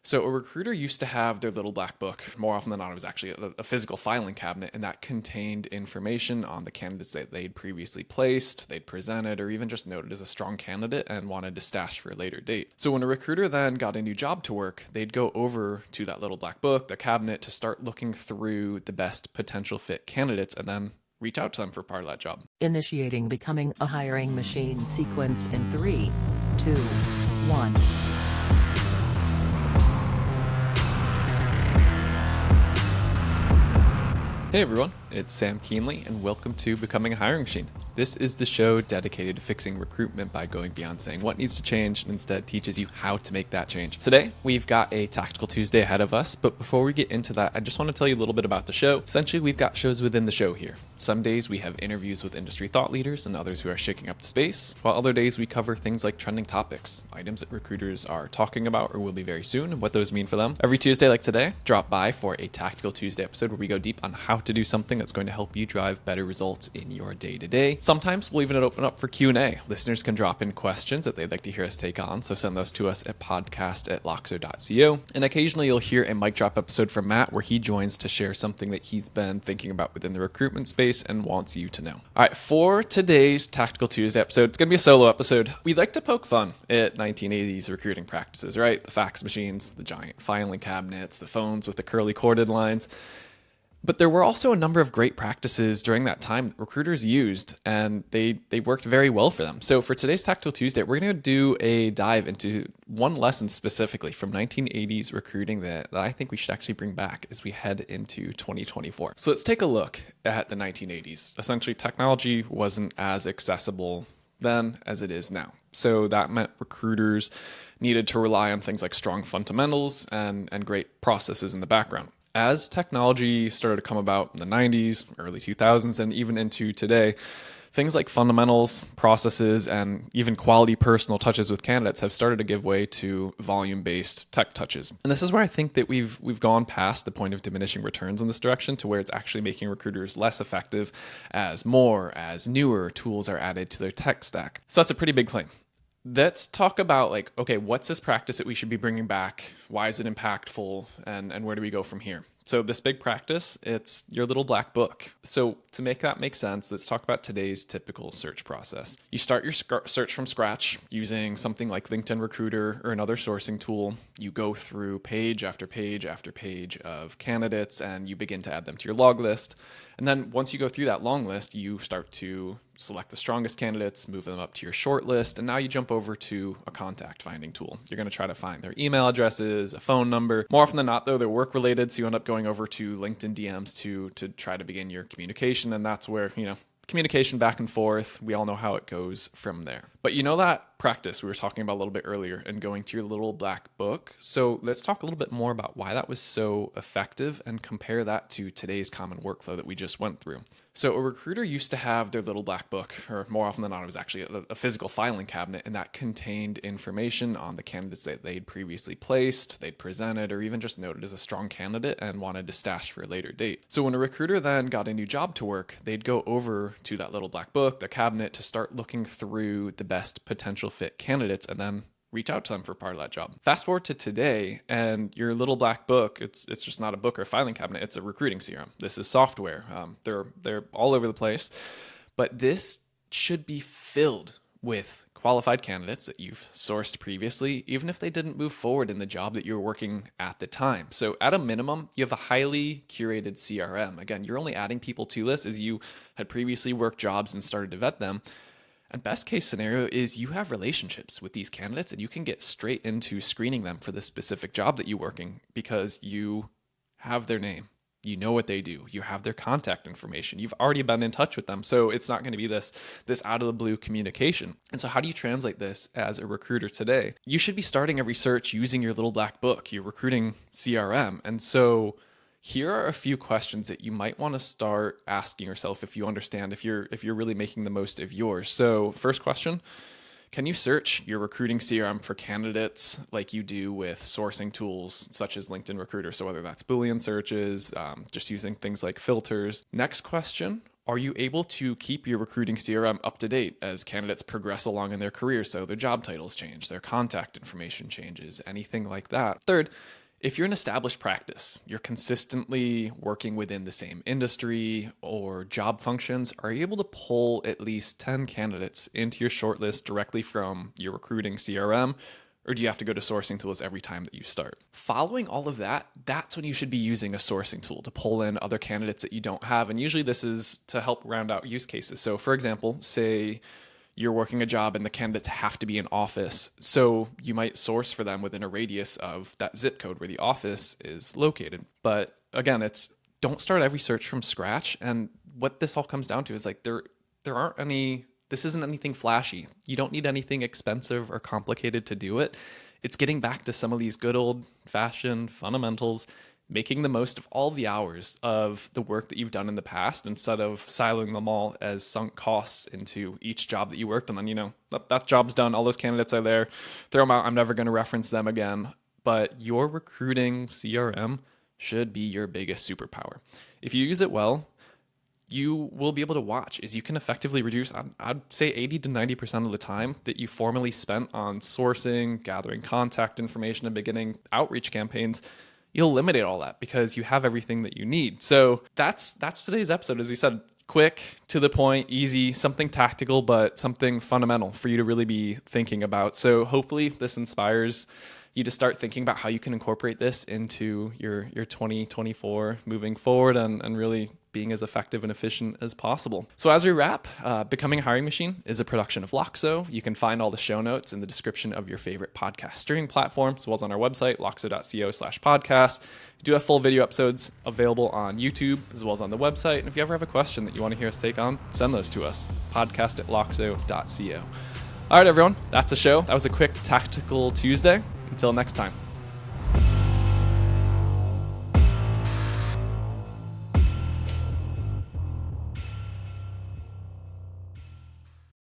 So a recruiter used to have their little black book. More often than not, it was actually a physical filing cabinet, and that contained information on the candidates that they'd previously placed, they'd presented, or even just noted as a strong candidate and wanted to stash for a later date. So when a recruiter then got a new job to work, they'd go over to that little black book, the cabinet, to start looking through the best potential fit candidates and then reach out to them for part of that job. Initiating becoming a hiring machine sequence in 3, 2, 1. Hey everyone, it's Sam Keenley, and welcome to Becoming a Hiring Machine. This is the show dedicated to fixing recruitment by going beyond saying what needs to change and instead teaches you how to make that change. Today, we've got a Tactical Tuesday ahead of us, but before we get into that, I just want to tell you a little bit about the show. Essentially, we've got shows within the show here. Some days we have interviews with industry thought leaders and others who are shaking up the space, while other days we cover things like trending topics, items that recruiters are talking about or will be very soon, and what those mean for them. Every Tuesday like today, drop by for a Tactical Tuesday episode where we go deep on how to do something that's going to help you drive better results in your day-to-day. Sometimes we'll even open up for Q&A. Listeners can drop in questions that they'd like to hear us take on, so send those to us at podcast@loxo.co. And occasionally you'll hear a mic drop episode from Matt where he joins to share something that he's been thinking about within the recruitment space and wants you to know. All right, for today's Tactical Tuesday episode, it's going to be a solo episode. We like to poke fun at 1980s recruiting practices, right? The fax machines, the giant filing cabinets, the phones with the curly corded lines. But there were also a number of great practices during that time that recruiters used, and they worked very well for them. So for today's Tactical Tuesday, we're going to do a dive into one lesson specifically from 1980s recruiting that I think we should actually bring back as we head into 2024. So let's take a look at the 1980s. Essentially, technology wasn't as accessible then as it is now. So that meant recruiters needed to rely on things like strong fundamentals and great processes in the background. As technology started to come about in the 90s, early 2000s, and even into today, things like fundamentals, processes, and even quality personal touches with candidates have started to give way to volume-based tech touches. And this is where I think that we've gone past the point of diminishing returns in this direction to where it's actually making recruiters less effective as newer tools are added to their tech stack. So that's a pretty big claim. Let's talk about okay, what's this practice that we should be bringing back? Why is it impactful? And where do we go from here? So this big practice, it's your little black book. So to make that make sense, let's talk about today's typical search process. You start your search from scratch using something like LinkedIn Recruiter or another sourcing tool. You go through page after page after page of candidates and you begin to add them to your log list. And then once you go through that long list, you start to select the strongest candidates, move them up to your short list, and now you jump over to a contact finding tool. You're going to try to find their email addresses, a phone number. More often than not, though, they're work related, so you end up going over to LinkedIn DMs to try to begin your communication, and that's where, communication back and forth, we all know how it goes from there. But you know that practice we were talking about a little bit earlier and going to your little black book? So let's talk a little bit more about why that was so effective and compare that to today's common workflow that we just went through. So a recruiter used to have their little black book, or more often than not, it was actually a physical filing cabinet, and that contained information on the candidates that they'd previously placed, they'd presented, or even just noted as a strong candidate and wanted to stash for a later date. So when a recruiter then got a new job to work, they'd go over to that little black book, the cabinet, to start looking through the best potential fit candidates and then reach out to them for part of that job. Fast forward to today, and your little black book, it's just not a book or a filing cabinet, it's a recruiting CRM. This is software. They're all over the place, but this should be filled with qualified candidates that you've sourced previously, even if they didn't move forward in the job that you're working at the time. So at a minimum, you have a highly curated CRM. Again, you're only adding people to this as you had previously worked jobs and started to vet them. And best case scenario is you have relationships with these candidates and you can get straight into screening them for the specific job that you're working because you have their name. You know what they do. You have their contact information. You've already been in touch with them. So it's not going to be this out of the blue communication. And so how do you translate this as a recruiter today? You should be starting every search using your little black book, your recruiting CRM. And so here are a few questions that you might want to start asking yourself if you understand if you're really making the most of yours. So first question, can you search your recruiting CRM for candidates like you do with sourcing tools such as LinkedIn Recruiter? So whether that's Boolean searches, just using things like filters. Next question, Are you able to keep your recruiting CRM up to date as candidates progress along in their career? So their job titles change, their contact information changes, anything like that. Third, if you're an established practice, you're consistently working within the same industry or job functions, are you able to pull at least 10 candidates into your shortlist directly from your recruiting CRM? Or do you have to go to sourcing tools every time that you start? Following all of that, that's when you should be using a sourcing tool to pull in other candidates that you don't have. And usually this is to help round out use cases. So for example, say you're working a job and the candidates have to be in office. So you might source for them within a radius of that zip code where the office is located. But again, don't start every search from scratch. And what this all comes down to is like there aren't any. This isn't anything flashy. You don't need anything expensive or complicated to do it. It's getting back to some of these good old fashioned fundamentals, making the most of all the hours of the work that you've done in the past instead of siloing them all as sunk costs into each job that you worked on. And that job's done. All those candidates are there. Throw them out. I'm never going to reference them again. But your recruiting CRM should be your biggest superpower. If you use it well, you will be able to watch is you can effectively reduce, I'd say 80 to 90% of the time that you formerly spent on sourcing, gathering contact information, and beginning outreach campaigns. You'll eliminate all that because you have everything that you need. So that's today's episode. As we said, quick, to the point, easy, something tactical, but something fundamental for you to really be thinking about. So hopefully this inspires you to start thinking about how you can incorporate this into your 2024 moving forward and really being as effective and efficient as possible. So as we wrap, Becoming a Hiring Machine is a production of Loxo. You can find all the show notes in the description of your favorite podcast streaming platform, as well as on our website, loxo.co/podcast. We do have full video episodes available on YouTube, as well as on the website. And if you ever have a question that you want to hear us take on, send those to us, podcast@loxo.co. All right, everyone, that's a show. That was a quick tactical Tuesday. Until next time.